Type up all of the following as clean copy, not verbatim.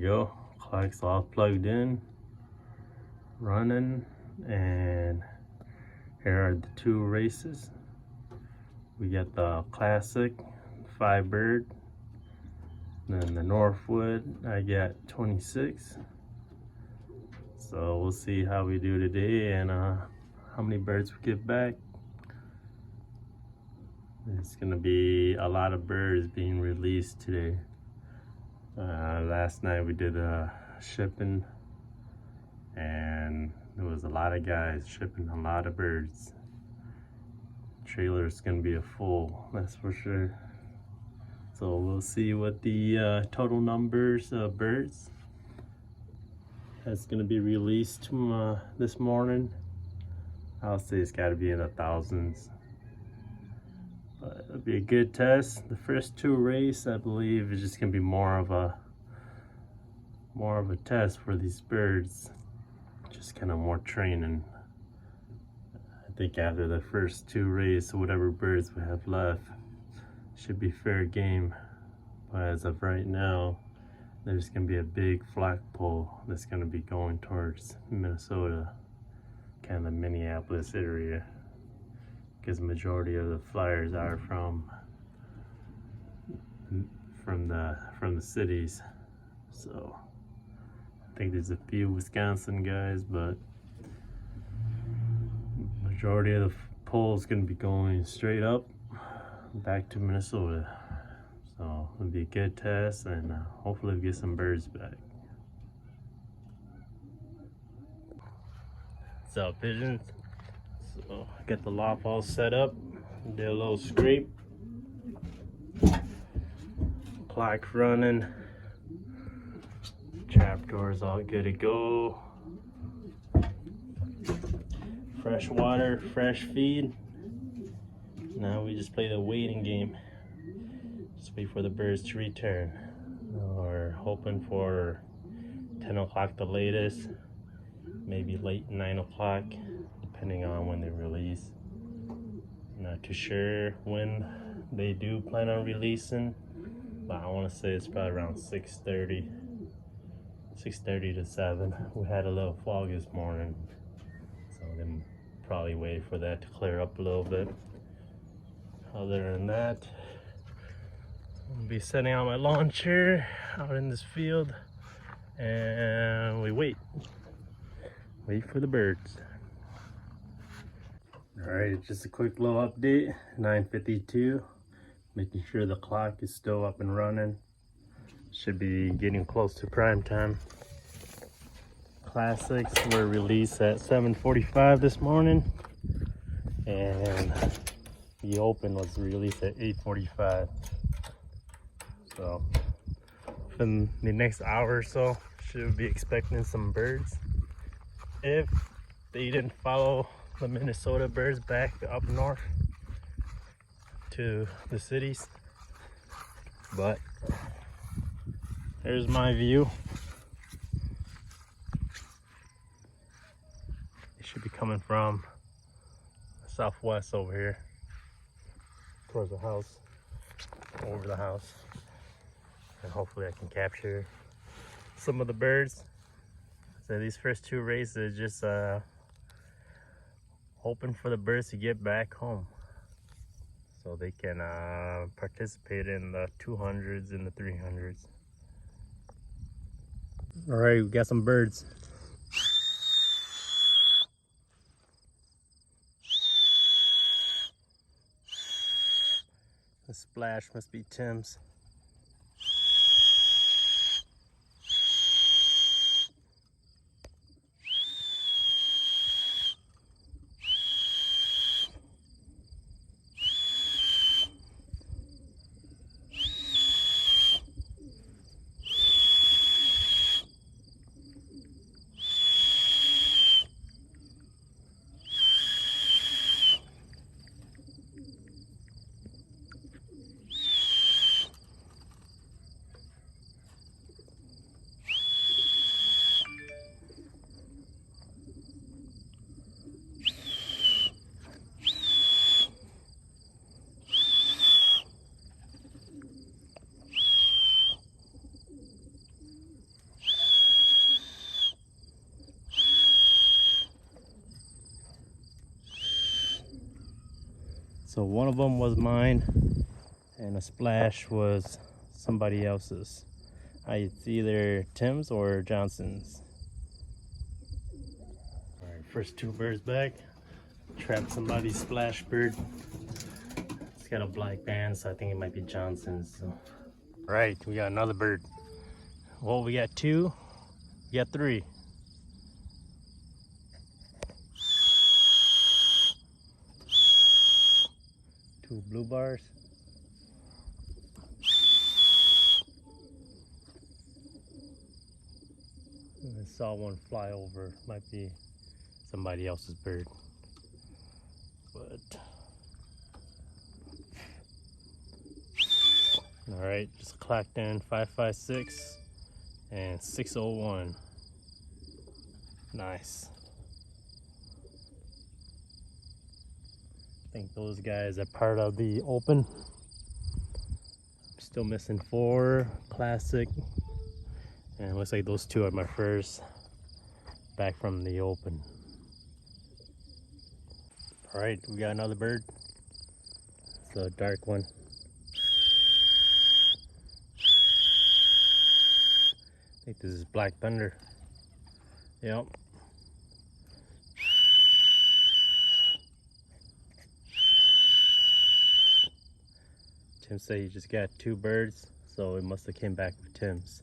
go. Clock's all plugged in, running, and here are the two races. We got the classic 5 bird, then the Northwood. I got 26. So we'll see how we do today and how many birds we get back. There's gonna be a lot of birds being released today. Last night we did a shipping and there was a lot of guys shipping a lot of birds. Trailer's gonna be a full, that's for sure. So we'll see what the total numbers of birds that's gonna be released this morning. I'll say it's gotta be in the thousands. But it'll be a good test. The first 2 races, I believe, is just gonna be more of a test for these birds. Just kind of more training. I think after the first 2 races, whatever birds we have left should be fair game. But as of right now, there's gonna be a big flagpole that's gonna be going towards Minnesota, kind of the Minneapolis area, because the majority of the flyers are from the cities. So I think there's a few Wisconsin guys, but majority of the pole is going to be going straight up back to Minnesota. So it'll be a good test, and hopefully we get some birds back. What's up, pigeons? So I got the loft all set up. Did a little scrape. Clock running. Trapdoor's all good to go. Fresh water, fresh feed. Now we just play the waiting game. Just wait for the birds to return. We're hoping for 10 o'clock the latest. Maybe late 9 o'clock, depending on when they release. Not too sure when they do plan on releasing, but I want to say it's probably around 6:30 to 7. We had a little fog this morning, so then probably wait for that to clear up a little bit. Other than that, I'll be setting out my lawn chair out in this field, and we wait for the birds. All right, just a quick little update. 9:52, making sure the clock is still up and running. Should be getting close to prime time. Classics were released at 7:45 this morning, and the open was released at 8:45. So in the next hour or so, should be expecting some birds. If they didn't follow the Minnesota birds back up north to the cities. But there's my view. They should be coming from the southwest over here towards the house, over the house, and hopefully I can capture some of the birds. So these first 2 races, just hoping for the birds to get back home so they can participate in the 200s and the 300s. All right, we got some birds. The splash must be Tim's. So one of them was mine, and a splash was somebody else's. It's either Tim's or Johnson's. All right, first two birds back. Trapped somebody's splash bird. It's got a black band, so I think it might be Johnson's. So. All right, we got another bird. Well, we got two. We got three. Two blue bars. I saw one fly over. Might be somebody else's bird. But all right, just clocked in 556 and 601. Nice. I think those guys are part of the open. Still missing 4 classic, and it looks like those 2 are my first back from the open. All right, we got another bird. It's a dark one. I think this is Black Thunder. Yep. Tim said he just got 2 birds, so it must have came back with Tim's.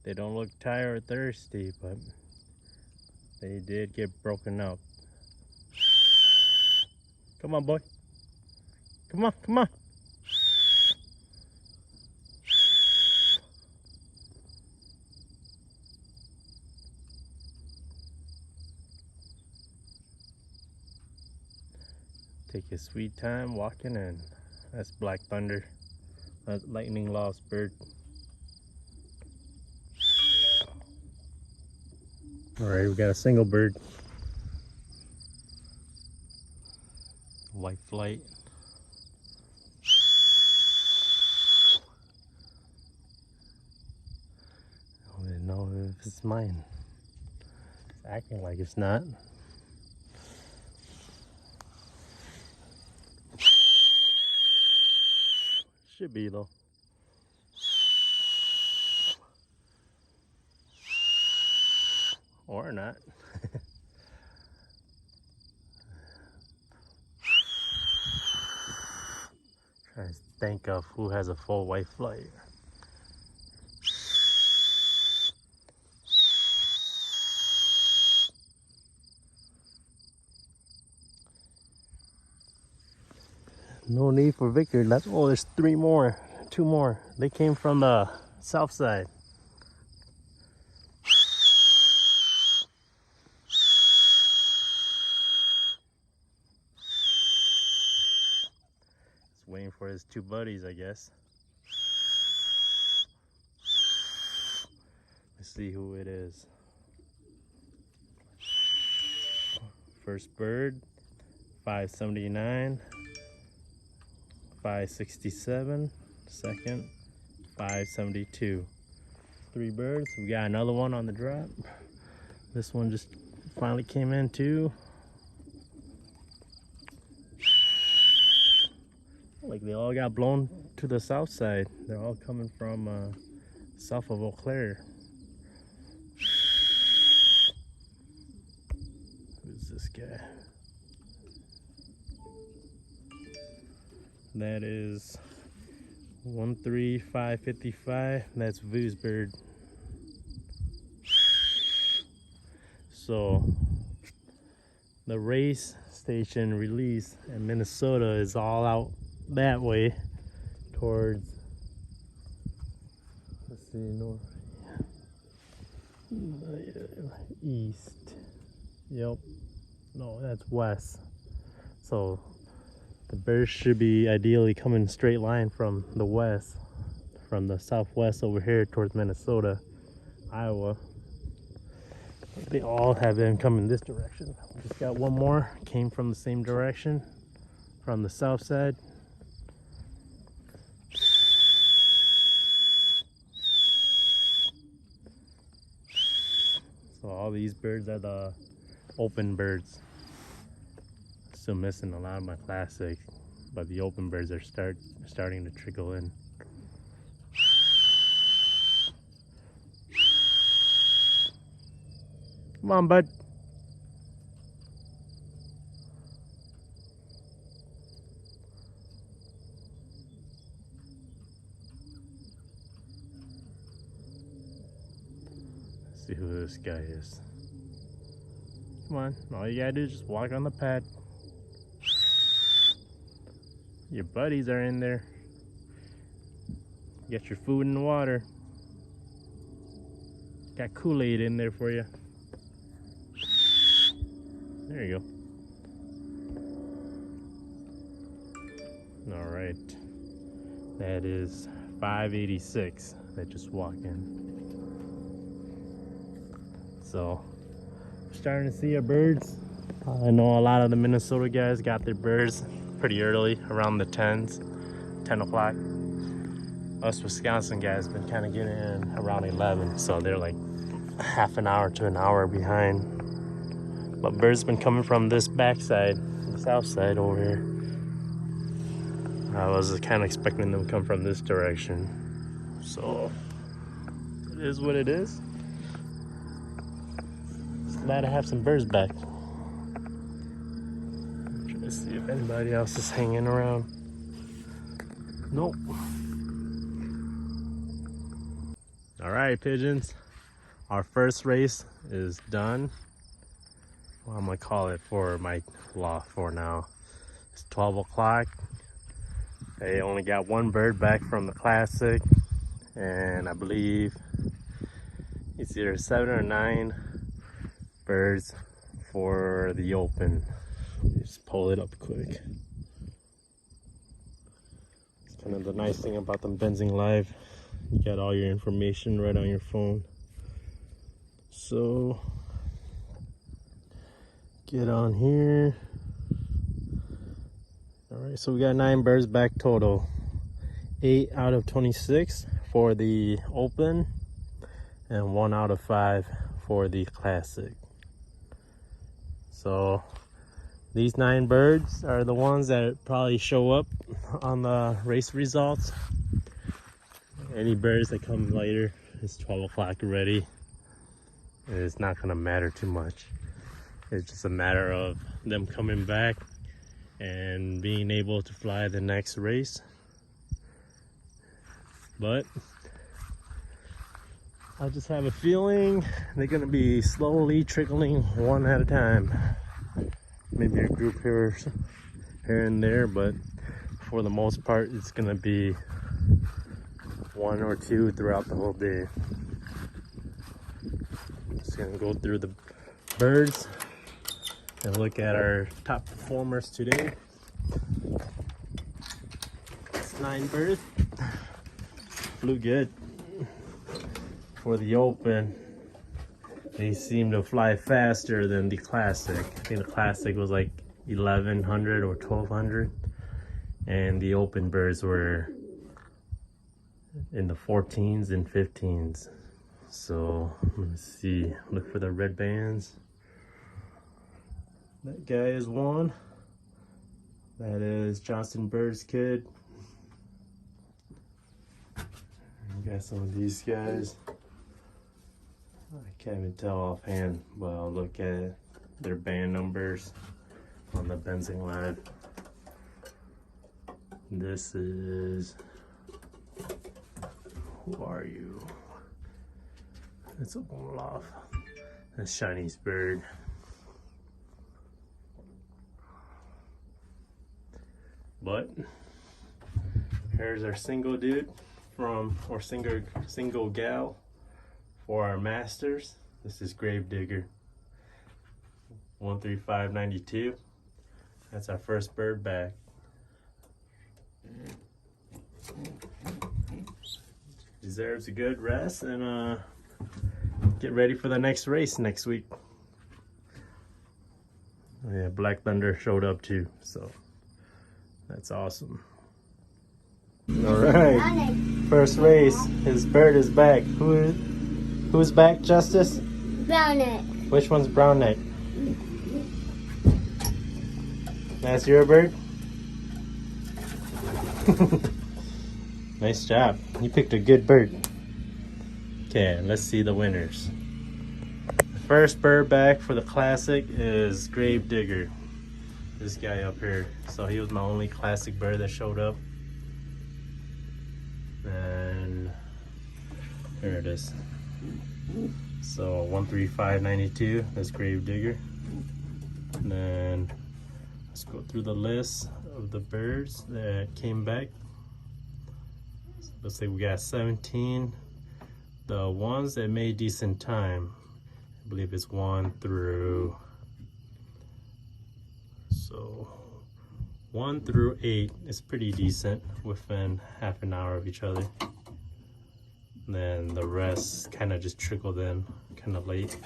They don't look tired or thirsty, but they did get broken out. Come on, boy. Come on, come on. Take your sweet time walking in. That's Black Thunder. That's Lightning Lost bird. Alright, we got a single bird. White flight. I don't even know if it's mine. It's acting like it's not. Should be though. Or not. Trying to think of who has a full white flight. No need for victory. That's oh, there's 3 more, 2 more. They came from the south side. Just waiting for his 2 buddies, I guess. Let's see who it is. First bird, 579. 567. Second, 572. 3 birds. We got another one on the drop. This one just finally came in too. Like they all got blown to the south side. They're all coming from south of Eau Claire. Who's this guy? That is 13555. That's Vu's bird. So the race station release in Minnesota is all out that way towards, let's see, north, east. Yep. No, that's west. So the birds should be ideally coming straight line from the west, from the southwest over here towards Minnesota, Iowa. They all have been coming this direction. Just got one more, came from the same direction, from the south side. So all these birds are the open birds. Still missing a lot of my classic, but the open birds are starting to trickle in. Come on, bud. Let's see who this guy is. Come on, all you gotta do is just walk on the pad. Your buddies are in there. Get your food and water. Got Kool-Aid in there for you. There you go. All right. That is 586 that just walked in. So, starting to see our birds. I know a lot of the Minnesota guys got their birds pretty early, around the 10 o'clock. Us Wisconsin guys been kind of getting in around 11, so they're like half an hour to an hour behind. But birds been coming from this backside, the south side over here. I was kind of expecting them to come from this direction. So, it is what it is. Just glad to have some birds back. I'm trying to see if anybody else is hanging around. Nope. Alright, pigeons. Our first race is done. Well, I'm gonna call it for my loft for now. It's 12 o'clock. They only got one bird back from the classic, and I believe it's either 7 or 9 birds for the open. Just pull it up quick. It's kind of the nice thing about them Benzing Live. You got all your information right on your phone. So get on here. All right, so we got 9 birds back total. 8 out of 26 for the open and 1 out of 5 for the classic. So these 9 birds are the ones that probably show up on the race results. Any birds that come later, it's 12 o'clock already. It's not gonna matter too much. It's just a matter of them coming back and being able to fly the next race. But I just have a feeling they're gonna be slowly trickling one at a time. Maybe a group here and there, but for the most part, it's gonna be 1 or 2 throughout the whole day. Just gonna go through the birds and look at our top performers today. It's 9 birds. Flew good. For the open, they seem to fly faster than the classic. I think the classic was like 1100 or 1200, and the open birds were in the 14s and 15s. So let's see, look for the red bands. That guy is one. That is Johnston Bird's kid. We got some of these guys. I can't even tell offhand, but I'll look at their band numbers on the Benzing Live. This is, who are you? It's a loft. That's Shiny's bird. But here's our single dude from, or single gal for our masters. This is Gravedigger 13592. That's our first bird back. Deserves a good rest and get ready for the next race next week. Yeah, Black Thunder showed up too, so that's awesome. All right, first race. His bird is back. Who's back, Justice? Brown neck. Which one's brown neck? That's your bird? Nice job. You picked a good bird. Okay, let's see the winners. The first bird back for the classic is Grave Digger. This guy up here. So he was my only classic bird that showed up. And there it is. So 135.92, that's Grave Digger. And then let's go through the list of the birds that came back. Let's say we got 17. The ones that made decent time, I believe it's 1 through, so 1 through 8 is pretty decent, within half an hour of each other. And then the rest kind of just trickled in kind of late.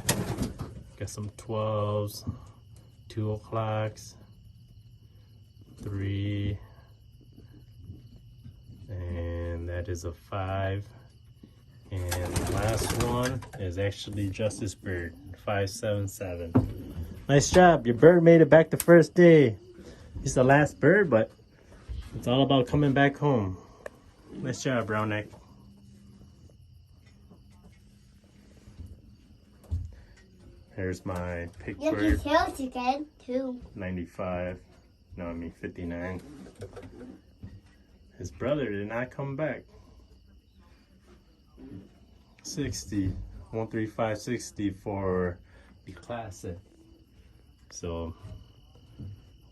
Got some 12s, 2 o'clocks, 3, and that is a 5. And the last one is actually Justice Bird, 577. Nice job, your bird made it back the first day. He's the last bird, but it's all about coming back home. Nice job, brown neck. Here's my pick bird. You can kill it again, too. 95. No, I mean 59. His brother did not come back. 60, 135.60 for the classic. So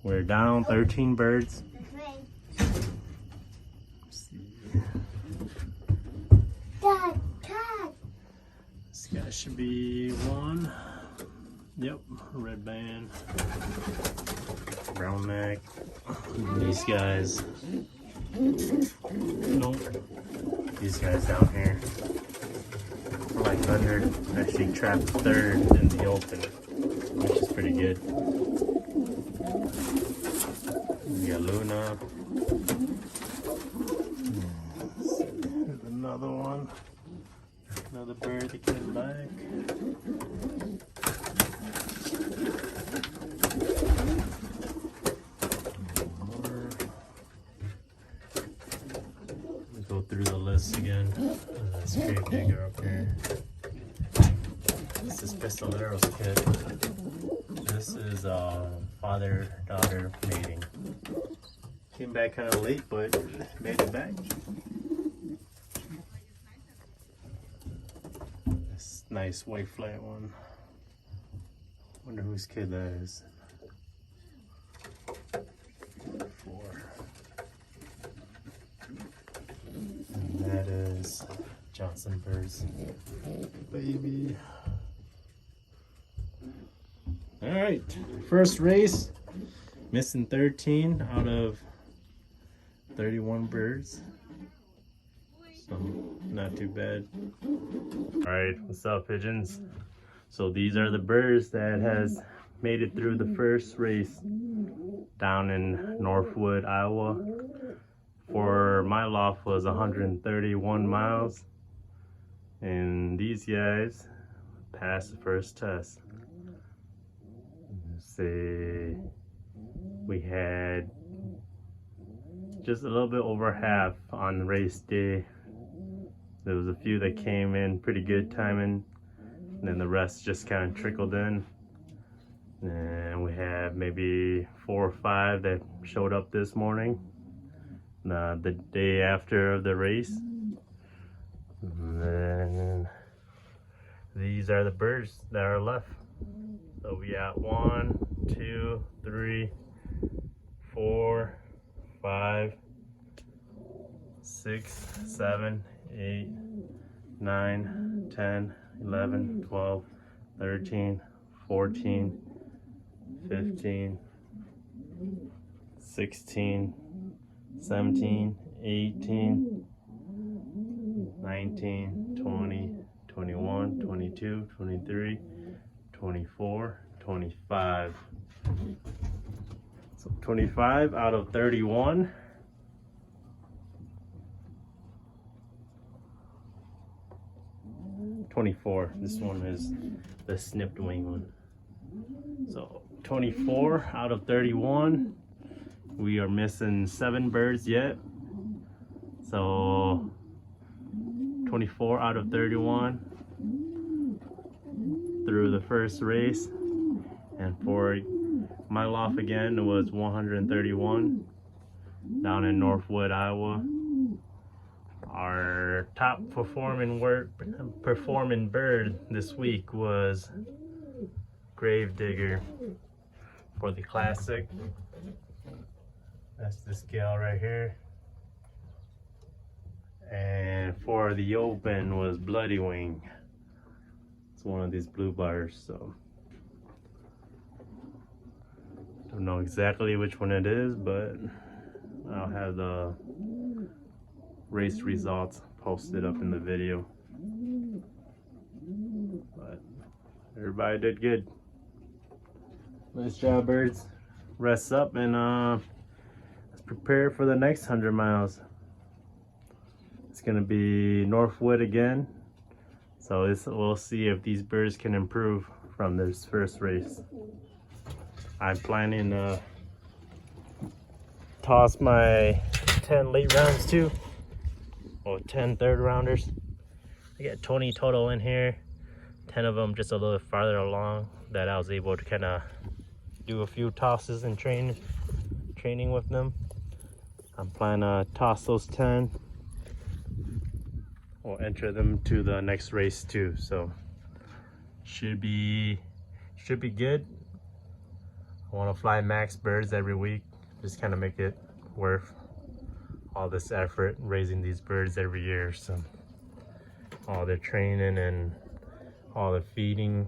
we're down 13 birds. Let's see. Dad. This guy should be 1. Yep, red band, brown neck. These guys. Nope. These guys down here. Like 100, actually trapped 3rd in the open, which is pretty good. We got Luna. There's another one. Another bird that came back. Go through the list again. That's Grave Digger up here. This is Pistolero's kid. This is father-daughter mating. Came back kind of late, but made it back. This nice white flat one. Wonder whose kid that is. 4. That is Johnson Bird's baby. All right, first race, missing 13 out of 31 birds. So not too bad. All right, what's up, pigeons? So these are the birds that has made it through the first race down in Northwood, Iowa. For my loft was 131 miles, and these guys passed the first test. Let's see, we had just a little bit over half on race day. There was a few that came in pretty good timing, and then the rest just kind of trickled in. And we have maybe 4 or 5 that showed up this morning. The day after the race. And then these are the birds that are left. So we got 1, 2, 3, 4, 5, 6, 7, 8, 9, 10, 11, 12, 13, 14, 15, 16, 17, 18, 19, 20, 21, 22, 23, 24, 25. So 25 out of 31. This one is the snipped wing one. So 24 out of 31 We are missing 7 birds yet. So 24 out of 31 through the first race. And for my loft again, it was 131 down in Northwood, Iowa. Our top performing bird this week was Gravedigger for the classic. That's the scale right here. And for the open was Bloody Wing. It's one of these blue bars, so don't know exactly which one it is, but I'll have the race results posted up in the video. But everybody did good. Nice job, birds. Rest up and let's prepare for the next 100 miles. It's gonna be Northwood again, so we'll see if these birds can improve from this first race. I'm planning to toss my 10 late rounds too, or 10 third rounders. I got 20 total in here, 10 of them just a little farther along that I was able to kind of do a few tosses and training with them. I'm planning to toss those 10. We'll enter them to the next race too, so should be good. I want to fly max birds every week, just kind of make it worth all this effort raising these birds every year. So all the training and all the feeding